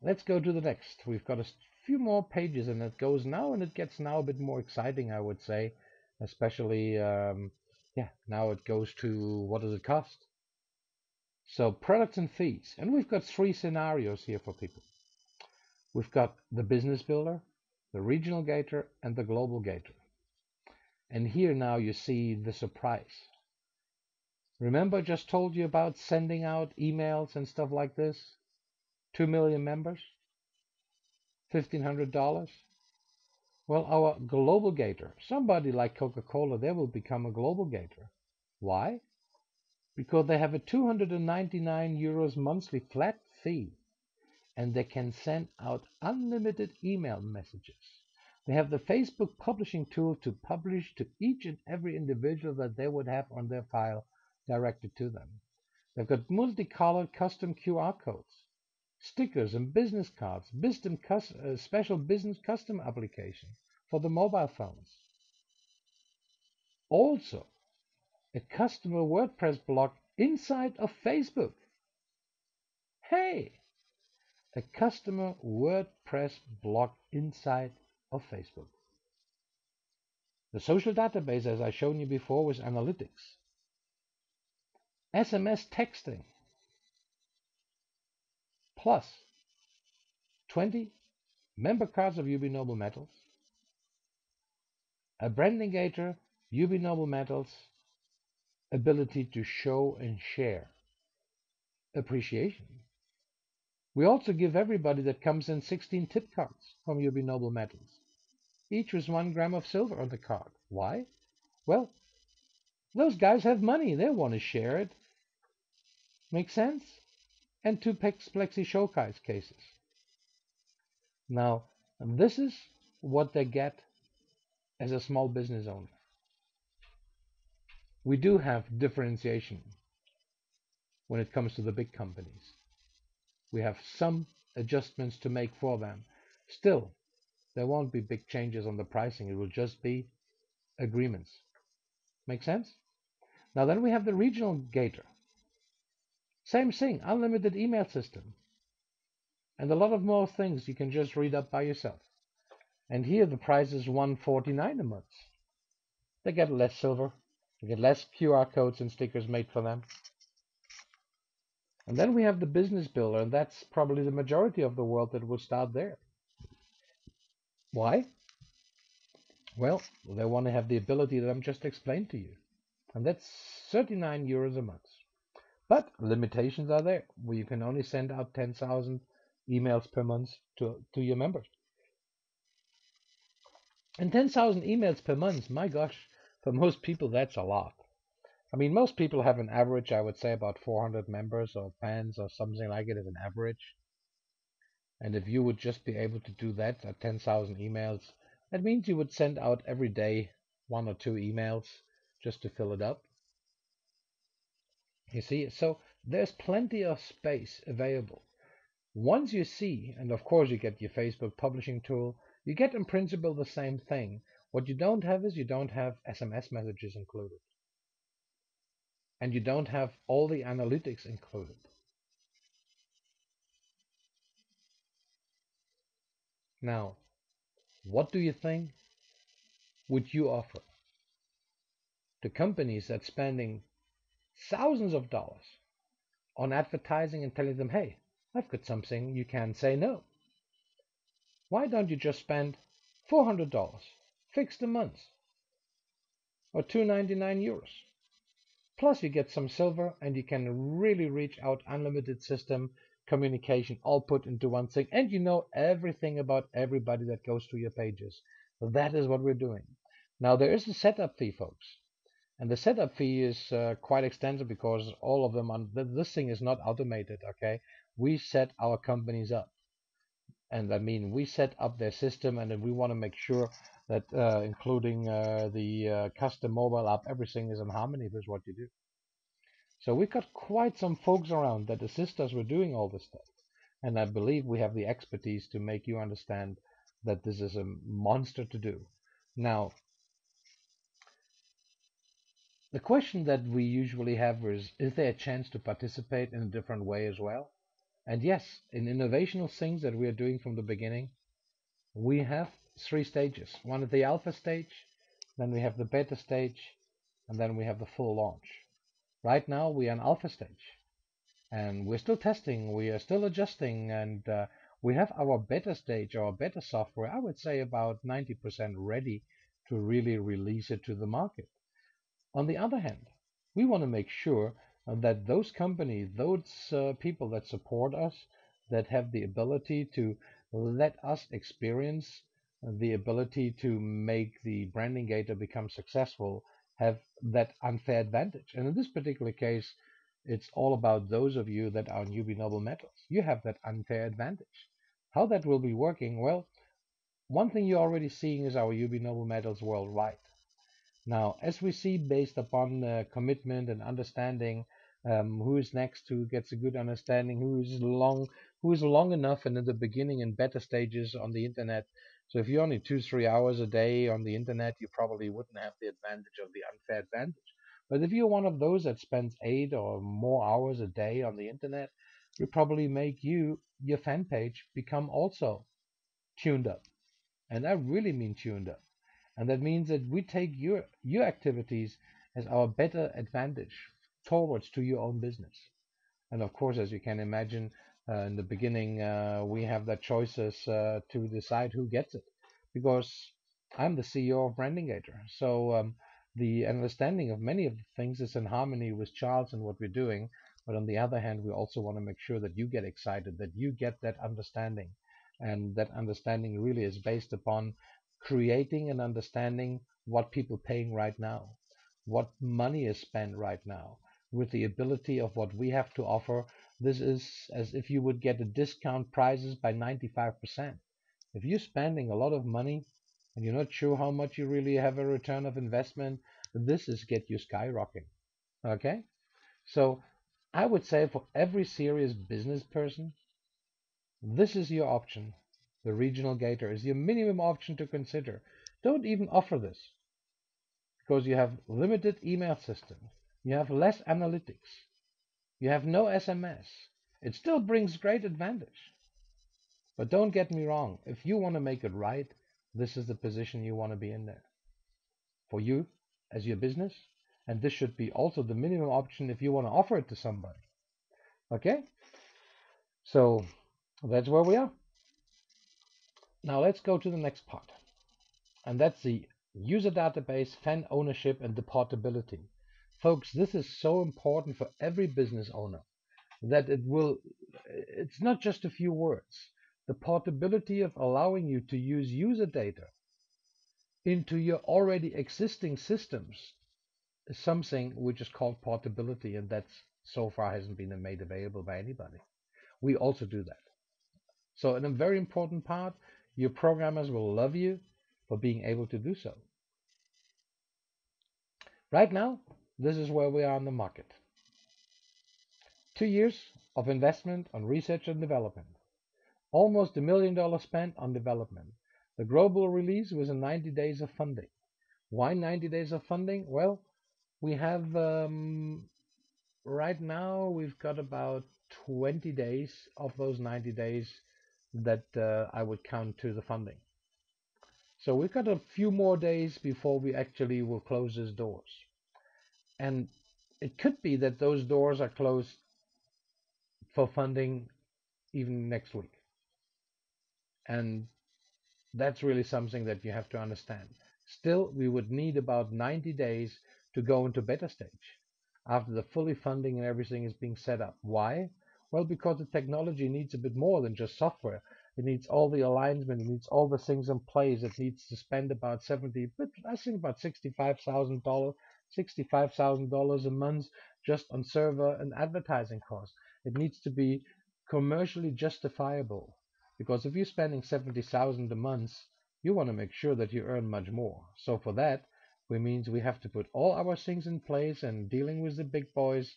Let's go to the next. We've got a few more pages, and it goes now, and it gets now a bit more exciting, I would say, especially, yeah, now it goes to what does it cost? So products and fees, and we've got three scenarios here for people. We've got the business builder, the regional gator, and the global gator. And here now you see the surprise. Remember I just told you about sending out emails and stuff like this? 2 million members, $1,500. Well, our global gator, somebody like Coca-Cola, they will become a global gator. Why? Because they have a 299 euros monthly flat fee and they can send out unlimited email messages. They have the Facebook publishing tool to publish to each and every individual that they would have on their file directed to them. They've got multicolored custom QR codes. stickers and business cards, special business custom application for the mobile phones. Also, a customer WordPress blog inside of Facebook. Hey, a customer WordPress blog inside of Facebook. The social database, as I shown you before, with analytics, SMS texting, plus 20 member cards of UB Noble Metals, a branding gator, UB Noble Metals, ability to show and share appreciation. We also give everybody that comes in 16 tip cards from UB Noble Metals, each with 1 gram of silver on the card. Why? Well, those guys have money. They want to share it. Make sense? And 2 plexi showcase cases. Now, this is what they get as a small business owner. We do have differentiation when it comes to the big companies. We have some adjustments to make for them. Still, there won't be big changes on the pricing. It will just be agreements. Make sense? Now then we have the regional Gator. Same thing, unlimited email system. And a lot of more things you can just read up by yourself. And here the price is $149 a month. They get less silver. They get less QR codes and stickers made for them. And then we have the business builder, and that's probably the majority of the world that will start there. Why? Well, they want to have the ability that I'm just explained to you. And that's €39 a month. But limitations are there, where you can only send out 10,000 emails per month to your members. And 10,000 emails per month, my gosh, for most people, that's a lot. I mean, most people have an average, I would say, about 400 members or fans or something like it as an average. And if you would just be able to do that at 10,000 emails, that means you would send out every day 1 or 2 emails just to fill it up. You see, so there's plenty of space available. Once you see, and of course you get your Facebook publishing tool, you get in principle the same thing. What you don't have is you don't have SMS messages included. And you don't have all the analytics included. Now, what do you think would you offer to companies that's spending thousands of dollars on advertising and telling them, hey, I've got something you can say no? Why don't you just spend $400 fixed a month or €299? Plus you get some silver and you can really reach out unlimited system communication all put into one thing, and you know everything about everybody that goes to your pages. So that is what we're doing. Now there is a setup fee, folks. And the setup fee is quite extensive because all of them, this thing is not automated, okay? We set our companies up. And I mean, we set up their system, and then we want to make sure that including the custom mobile app, everything is in harmony with what you do. So we've got quite some folks around that assist us with doing all this stuff. And I believe we have the expertise to make you understand that this is a monster to do. Now, the question that we usually have is there a chance to participate in a different way as well? And yes, in innovational things that we are doing from the beginning, we have 3 stages. One is the alpha stage, then we have the beta stage, and then we have the full launch. Right now we are in alpha stage, and we're still testing, we are still adjusting, and we have our beta stage, our beta software, I would say about 90% ready to really release it to the market. On the other hand, we want to make sure that those companies, those people that support us, that have the ability to let us experience the ability to make the branding gator become successful, have that unfair advantage. And in this particular case, it's all about those of you that are newbie noble metals. You have that unfair advantage. How that will be working? Well, one thing you're already seeing is our UB Noble Metals worldwide. Now, as we see, based upon commitment and understanding, who is next, who gets a good understanding, who is long, who is long enough and in the beginning and better stages on the internet. So if you're only 2, 3 hours a day on the internet, you probably wouldn't have the advantage of the unfair advantage. But if you're one of those that spends 8 or more hours a day on the internet, we probably make your fan page become also tuned up. And I really mean tuned up. And that means that we take your activities as our better advantage towards to your own business. And of course, as you can imagine, in the beginning, we have the choices to decide who gets it, because I'm the CEO of Branding Gator. So the understanding of many of the things is in harmony with Charles and what we're doing. But on the other hand, we also want to make sure that you get excited, that you get that understanding. And that understanding really is based upon creating an understanding what people paying right now, what money is spent right now, with the ability of what we have to offer. This is as if you would get a discount prices by 95%. If you're spending a lot of money and you're not sure how much you really have a return of investment, this is get you skyrocketing. Okay? So I would say for every serious business person, this is your option. The regional gator is your minimum option to consider. Don't even offer this because you have limited email systems. You have less analytics. You have no SMS. It still brings great advantage. But don't get me wrong, if you want to make it right, this is the position you want to be in there for you as your business. And this should be also the minimum option if you want to offer it to somebody. Okay? So that's where we are. Now let's go to the next part. And that's the user database, fan ownership, and the portability. Folks, this is so important for every business owner that it's not just a few words. The portability of allowing you to use user data into your already existing systems is something which is called portability, and that's so far hasn't been made available by anybody. We also do that. So, in a very important part, your programmers will love you for being able to do so. Right now, this is where we are in the market. 2 years of investment on research and development. Almost $1 million spent on development. The global release was in 90 days of funding. Why 90 days of funding? Well, we have right now we've got about 20 days of those 90 days that I would count to the funding. So we've got a few more days before we actually will close these doors. And it could be that those doors are closed for funding even next week. And that's really something that you have to understand. Still, we would need about 90 days to go into beta stage after the fully funding and everything is being set up. Why? Well, because the technology needs a bit more than just software. It needs all the alignment, it needs all the things in place. It needs to spend about 70, but I think about $65,000 a month just on server and advertising costs. It needs to be commercially justifiable. Because if you're spending 70,000 a month, you want to make sure that you earn much more. So for that, we means we have to put all our things in place, and dealing with the big boys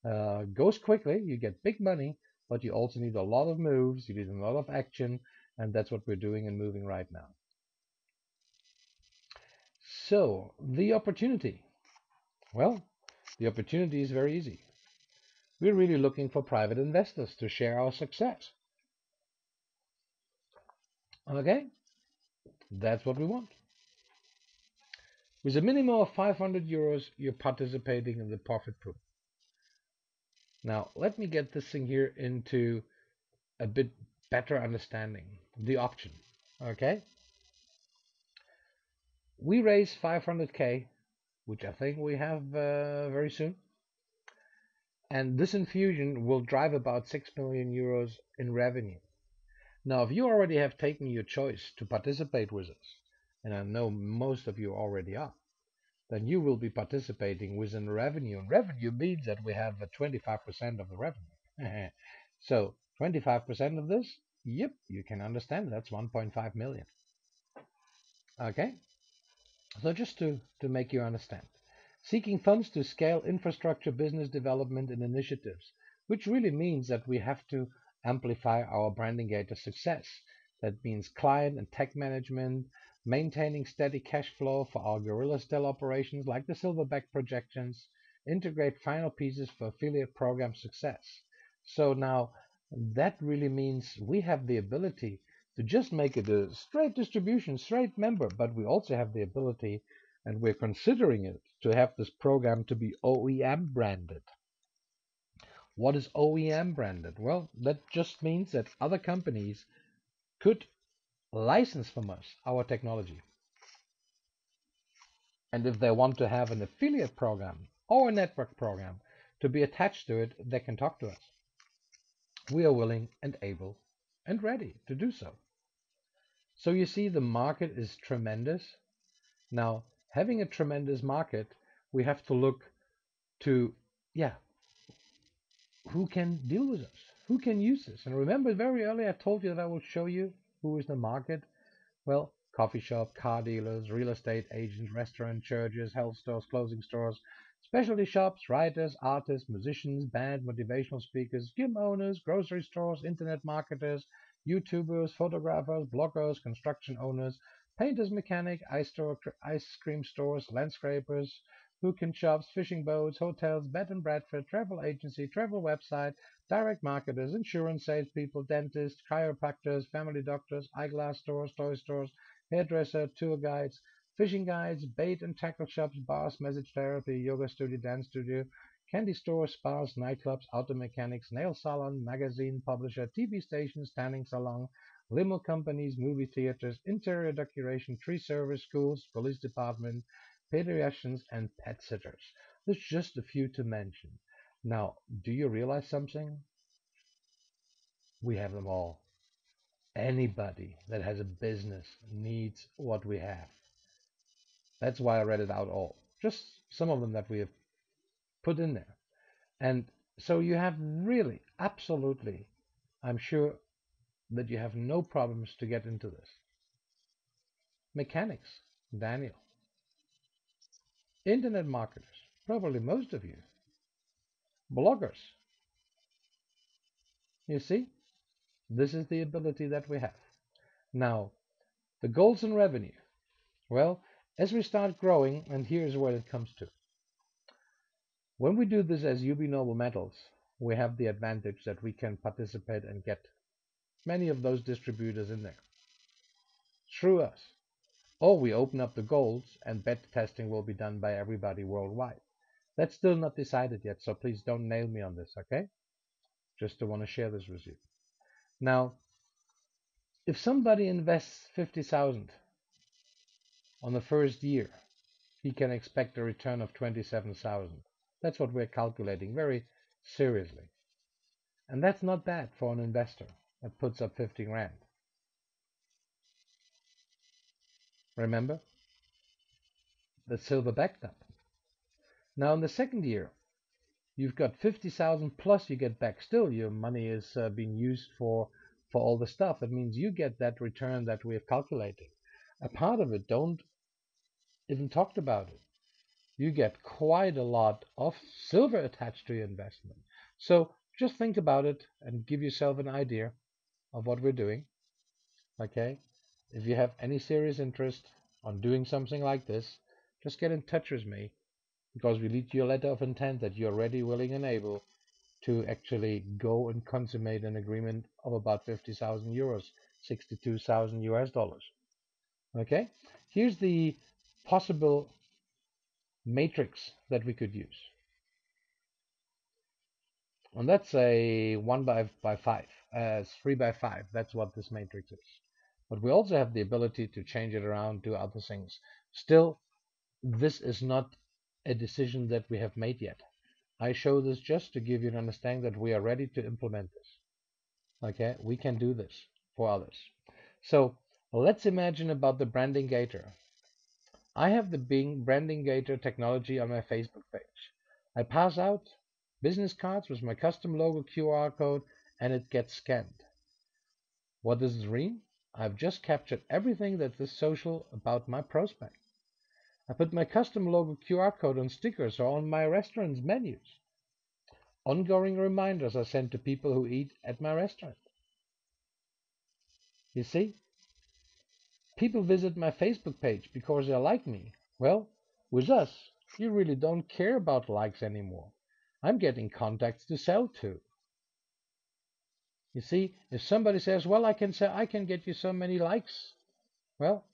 goes quickly. You get big money, but you also need a lot of moves. You need a lot of action, and that's what we're doing and moving right now. So the opportunity. Well, the opportunity is very easy. We're really looking for private investors to share our success. Okay, that's what we want. With a minimum of 500 euros, you're participating in the profit pool. Now, let me get this thing here into a bit better understanding. The option. Okay? We raise 500k, which I think we have very soon. And this infusion will drive about 6 million euros in revenue. Now, if you already have taken your choice to participate with us, and I know most of you already are, then you will be participating within revenue. And revenue means that we have 25% of the revenue. So 25% of this, yep, you can understand that's 1.5 million. Okay, so just to make you understand, seeking funds to scale infrastructure, business development, and initiatives, which really means that we have to amplify our branding gator success. That means client and tech management, maintaining steady cash flow for our guerrilla style operations like the Silverback projections, integrate final pieces for affiliate program success. So now that really means we have the ability to just make it a straight distribution, straight member, but we also have the ability, and we're considering it, to have this program to be OEM branded. What is OEM branded? Well, that just means that other companies could license from us our technology. And if they want to have an affiliate program or a network program to be attached to it, they can talk to us. We are willing and able and ready to do so. So you see, the market is tremendous. Now, having a tremendous market, we have to look to, yeah, who can deal with us? Who can use this? And remember, very early I told you that I will show you who is the market. Well, coffee shop, car dealers, real estate agents, restaurant, churches, health stores, clothing stores, specialty shops, writers, artists, musicians, band, motivational speakers, gym owners, grocery stores, internet marketers, YouTubers, photographers, bloggers, construction owners, painters, mechanic, ice cream stores, landscapers, hook and shops, fishing boats, hotels, bed and breakfast, travel agency, travel website, direct marketers, insurance salespeople, dentists, chiropractors, family doctors, eyeglass stores, toy stores, hairdresser, tour guides, fishing guides, bait and tackle shops, bars, massage therapy, yoga studio, dance studio, candy stores, spas, nightclubs, auto mechanics, nail salon, magazine publisher, TV station, tanning salon, limo companies, movie theaters, interior decoration, tree service, schools, police department, pediatricians, and pet sitters. There's just a few to mention. Now, do you realize something? We have them all. Anybody that has a business needs what we have. That's why I read it out all. Just some of them that we have put in there. And so you have really, absolutely, I'm sure that you have no problems to get into this. Mechanics, Daniel. Internet marketers, probably most of you. Bloggers. You see, this is the ability that we have. Now, the goals and revenue. Well, as we start growing, and here's what it comes to. When we do this as UB Noble Metals, we have the advantage that we can participate and get many of those distributors in there through us. Or we open up the goals and beta testing will be done by everybody worldwide. That's still not decided yet, so please don't nail me on this, okay? Just to want to share this with you. Now, if somebody invests 50,000 on the first year, he can expect a return of 27,000. That's what we're calculating very seriously. And that's not bad for an investor that puts up 50 grand. Remember, the silver backed up. Now in the second year, you've got 50,000 plus you get back. Still, your money is being used for all the stuff. That means you get that return that we have calculated. A part of it, don't even talk about it. You get quite a lot of silver attached to your investment. So just think about it and give yourself an idea of what we're doing. Okay? If you have any serious interest on doing something like this, just get in touch with me because we lead you a letter of intent that you're ready, willing, and able to actually go and consummate an agreement of about 50,000 euros, 62,000 US dollars. Okay? Here's the possible matrix that we could use. And that's a 1 by 5, 3 by 5. That's what this matrix is. But we also have the ability to change it around, do other things. Still, this is not a decision that we have made yet. I show this just to give you an understanding that we are ready to implement this. Okay, we can do this for others. So let's imagine about the branding gator. I have the Bing branding gator technology on my Facebook page. I pass out business cards with my custom logo QR code and it gets scanned. What does this mean? I've just captured everything that is social about my prospect. I put my custom logo QR code on stickers or on my restaurant's menus. Ongoing reminders are sent to people who eat at my restaurant. You see, people visit my Facebook page because they like me. Well, with us, you really don't care about likes anymore. I'm getting contacts to sell to. You see, if somebody says, well, I can get you so many likes, well,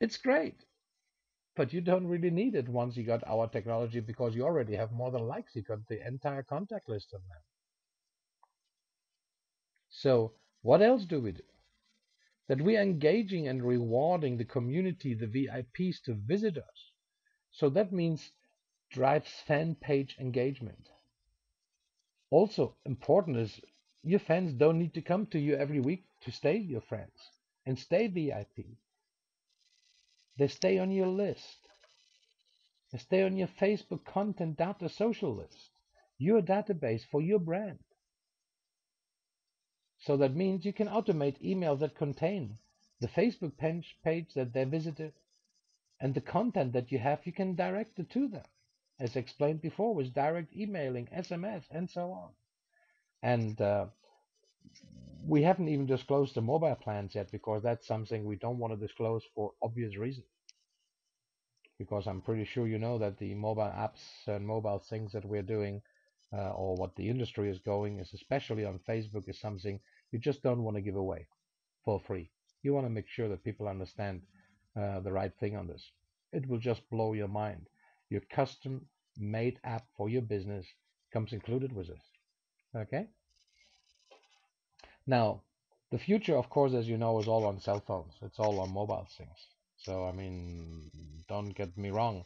it's great. But you don't really need it once you got our technology because you already have more than likes. You got the entire contact list of them. So, what else do we do? That we are engaging and rewarding the community, the VIPs, to visit us. So that means drives fan page engagement. Also important is your fans don't need to come to you every week to stay your friends and stay VIP. They stay on your list. They stay on your Facebook content data social list, your database for your brand. So that means you can automate emails that contain the Facebook page that they visited and the content that you have, you can direct it to them, as explained before, with direct emailing, SMS, and so on. And we haven't even disclosed the mobile plans yet because that's something we don't want to disclose for obvious reasons. Because I'm pretty sure you know that the mobile apps and mobile things that we're doing, or what the industry is going, is especially on Facebook, is something you just don't want to give away for free. You want to make sure that people understand the right thing on this. It will just blow your mind. Your custom made app for your business comes included with this. Okay? Now, the future, of course, as you know, is all on cell phones. It's all on mobile things. So, I mean, don't get me wrong,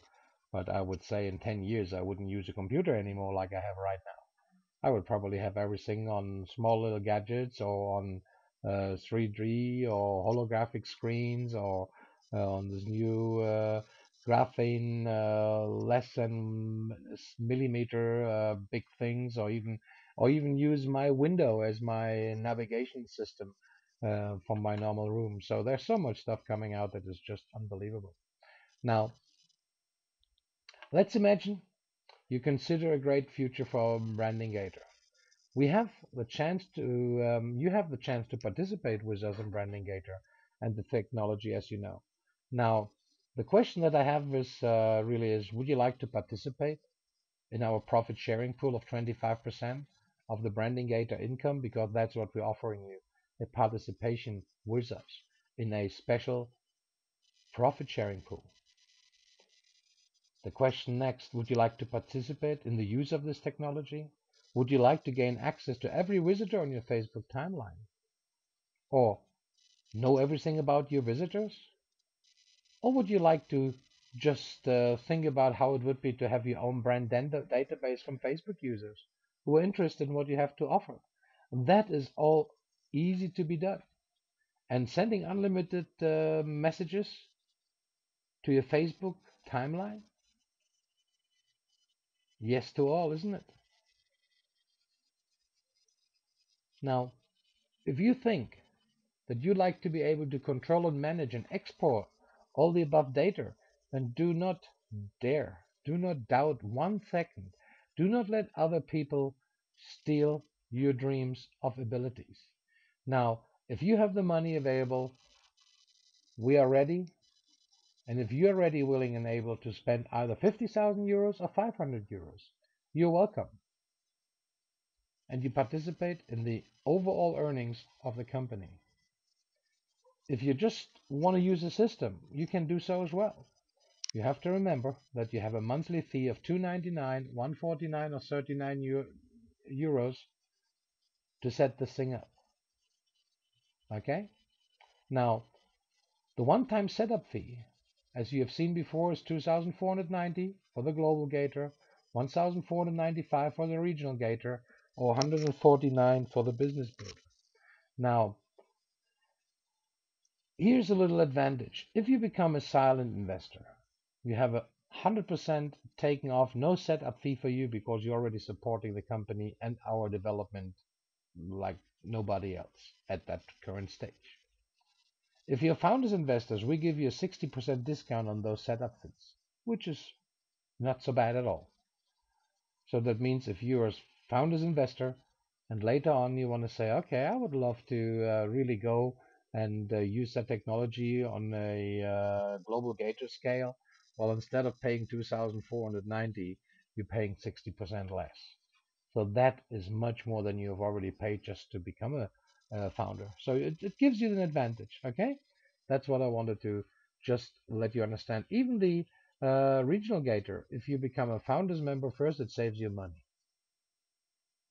but I would say in 10 years, I wouldn't use a computer anymore like I have right now. I would probably have everything on small little gadgets or on 3D or holographic screens or on this new graphene less than millimeter big things, or even use my window as my navigation system from my normal room. So there's so much stuff coming out that is just unbelievable. Now, let's imagine you consider a great future for branding Gator. We have the chance to you have the chance to participate with us in branding Gator and the technology, as you know. Now, the question that I have is really is: would you like to participate in our profit sharing pool of 25% of the branding Gator income? Because that's what we're offering you, a participation with us in a special profit sharing pool. The question next: would you like to participate in the use of this technology? Would you like to gain access to every visitor on your Facebook timeline? Or know everything about your visitors? Or would you like to just think about how it would be to have your own brand database from Facebook users who are interested in what you have to offer? That is all easy to be done. And sending unlimited messages to your Facebook timeline? Yes to all, isn't it? Now, if you think that you like to be able to control and manage and export all the above data, then do not dare, do not doubt 1 second, do not let other people steal your dreams of abilities. Now, if you have the money available, we are ready. And if you are ready, willing, and able to spend either 50,000 euros or 500 euros, you're welcome. And you participate in the overall earnings of the company. If you just want to use the system, you can do so as well. You have to remember that you have a monthly fee of 2.99, 1.49, or 39 euros to set this thing up. Okay? Now, the one-time setup fee, as you have seen before, is 2,490 for the global Gator, 1,495 for the regional Gator, or 149 for the business builder. Now, here's a little advantage. If you become a silent investor, you have 100% taken off, no setup fee for you because you're already supporting the company and our development like nobody else at that current stage. If you're founders investors, we give you a 60% discount on those setup fees, which is not so bad at all. So that means if you're founder's investor, and later on you want to say, okay, I would love to really go and use that technology on a global Gator scale. Well, instead of paying 2,490, you're paying 60% less. So that is much more than you have already paid just to become a founder. So it gives you an advantage. Okay, that's what I wanted to just let you understand. Even the regional Gator, if you become a founders member first, it saves you money.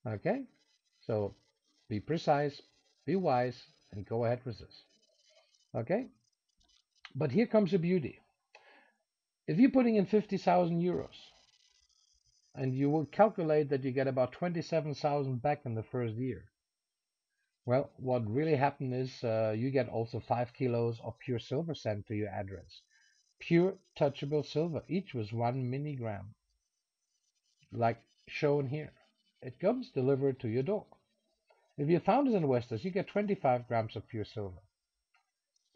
Okay, so be precise, be wise, and go ahead with this. Okay, but here comes the beauty. If you're putting in 50,000 euros and you will calculate that you get about 27,000 back in the first year, well, what really happened is you get also 5 kilos of pure silver sent to your address. Pure touchable silver, each was 1 milligram, like shown here. It comes delivered to your door. If you're founders and investors, you get 25 grams of pure silver.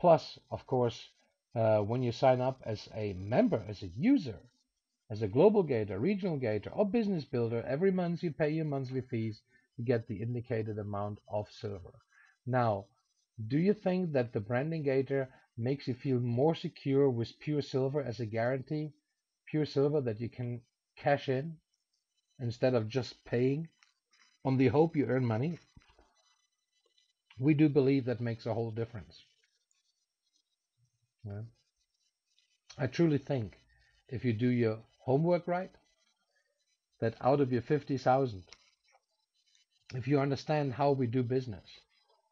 Plus, of course, when you sign up as a member, as a user, as a global gator, regional gator, or business builder, every month you pay your monthly fees, you get the indicated amount of silver. Now, do you think that the branding gator makes you feel more secure with pure silver as a guarantee? Pure silver that you can cash in instead of just paying on the hope you earn money? We do believe that makes a whole difference. Yeah. I truly think if you do your homework right, that out of your 50,000, if you understand how we do business,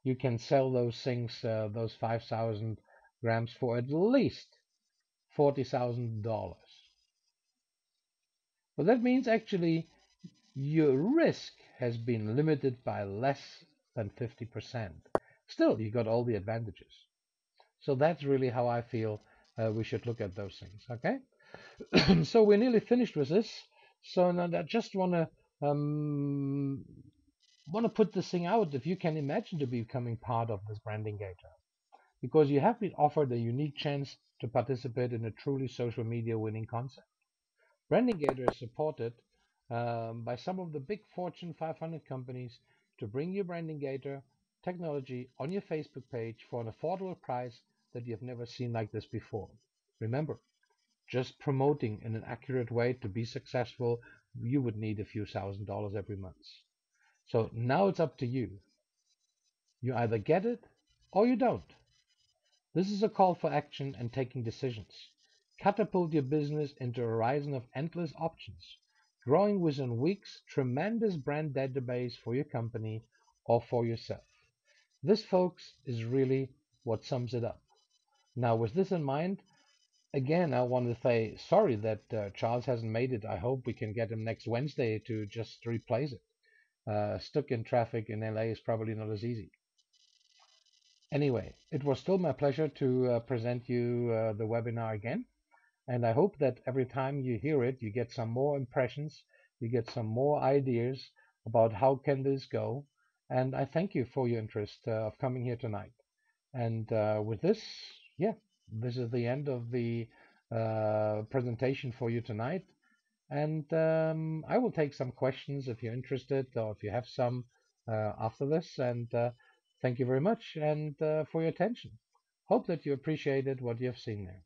you can sell those things, those 5,000 grams for at least $40,000. Well, that means actually your risk has been limited by less than 50%. Still, you got all the advantages. So that's really how I feel we should look at those things. Okay. So we're nearly finished with this. So now I just want to put this thing out. If you can imagine to becoming part of this branding gator, because you have been offered a unique chance to participate in a truly social media winning concept. Branding gator is supported by some of the big Fortune 500 companies to bring your branding gator technology on your Facebook page for an affordable price that you've never seen like this before. Remember, just promoting in an accurate way to be successful, you would need a few $1,000s every month. So now it's up to you. You either get it or you don't. This is a call for action and taking decisions. Catapult your business into a horizon of endless options, growing within weeks, tremendous brand database for your company or for yourself. This, folks, is really what sums it up. Now, with this in mind, again, I want to say sorry that Charles hasn't made it. I hope we can get him next Wednesday to just replace it. Stuck in traffic in LA is probably not as easy. Anyway, it was still my pleasure to present you the webinar again. And I hope that every time you hear it, you get some more impressions, you get some more ideas about how can this go. And I thank you for your interest of coming here tonight. And with this, yeah, this is the end of the presentation for you tonight. And I will take some questions if you're interested or if you have some after this. And thank you very much and for your attention. Hope that you appreciated what you have seen there.